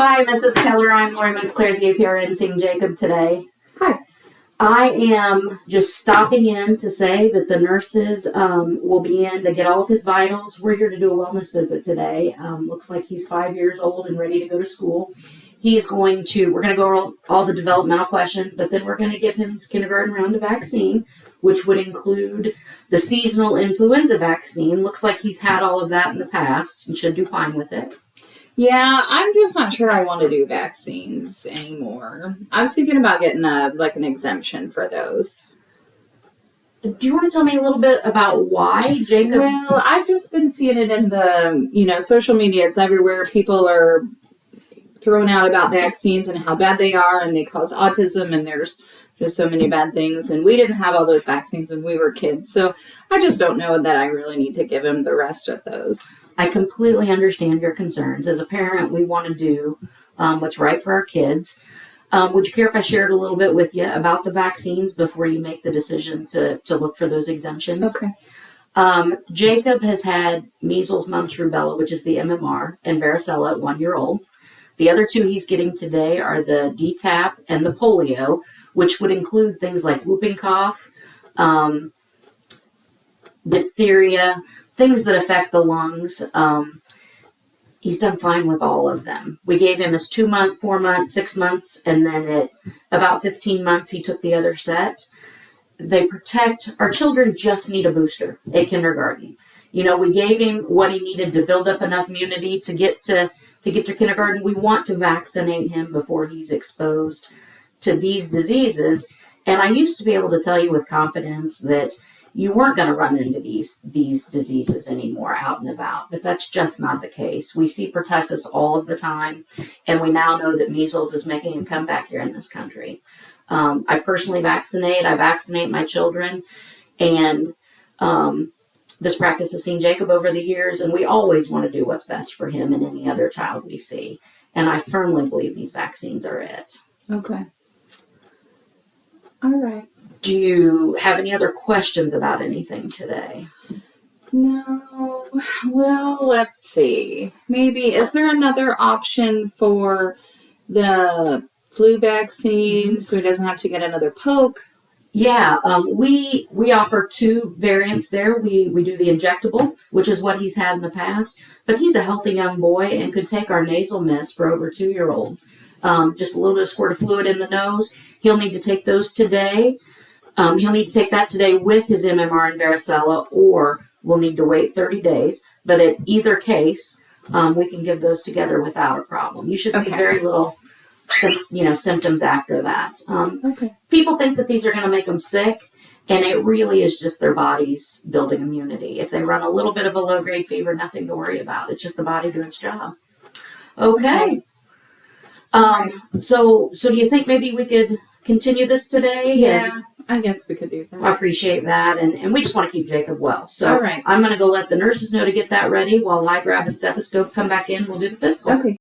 Hi, Mrs. Keller. I'm Lori Moots-Clair at the APRN seeing Jacob today. Hi. I am just stopping in to say that the nurses will be in to get all of his vitals. We're here to do a wellness visit today. Looks like he's 5 years old and ready to go to school. We're going to go over all the developmental questions, but then we're going to give him his kindergarten round of vaccine, which would include the seasonal influenza vaccine. Looks like he's had all of that in the past and should do fine with it. Yeah, I'm just not sure I want to do vaccines anymore. I was thinking about getting an exemption for those. Do you want to tell me a little bit about why, Jacob? Well, I've just been seeing it in the, social media. It's everywhere. People are throwing out about vaccines and how bad they are and they cause autism and there's just so many bad things. And we didn't have all those vaccines when we were kids. So I just don't know that I really need to give him the rest of those. I completely understand your concerns. As a parent, we want to do what's right for our kids. Would you care if I shared a little bit with you about the vaccines before you make the decision to look for those exemptions? Okay. Jacob has had measles, mumps, rubella, which is the MMR, and varicella at 1 year old. The other two he's getting today are the DTaP and the polio, which would include things like whooping cough, diphtheria, things that affect the lungs. He's done fine with all of them. We gave him his 2 month, 4 months, 6 months, and then at about 15 months, he took the other set. They protect, our children just need a booster at kindergarten. We gave him what he needed to build up enough immunity to get to kindergarten. We want to vaccinate him before he's exposed to these diseases. And I used to be able to tell you with confidence that you weren't going to run into these diseases anymore out and about, but that's just not the case. We see pertussis all of the time, and we now know that measles is making a comeback here in this country. I personally vaccinate. I vaccinate my children, and this practice has seen Jacob over the years, and we always want to do what's best for him and any other child we see. And I firmly believe these vaccines are it. Okay. All right. Do you have any other questions about anything today? No. Well, let's see. Maybe, is there another option for the flu vaccine so he doesn't have to get another poke? Yeah, we offer two variants there. We do the injectable, which is what he's had in the past, but he's a healthy young boy and could take our nasal mist for over 2-year-olds. Just a little bit of squirt of fluid in the nose. He'll need to take those today. He'll need to take that today with his MMR and varicella, or we'll need to wait 30 days. But in either case, we can give those together without a problem. You should see very little symptoms after that. People think that these are going to make them sick, and it really is just their bodies building immunity. If they run a little bit of a low-grade fever, nothing to worry about. It's just the body doing its job. Okay. So do you think maybe we could continue this today? Yeah, I guess we could do that. I appreciate that, and we just want to keep Jacob well. So all right. I'm going to go let the nurses know to get that ready while I grab a stethoscope, come back in, we'll do the physical. Okay.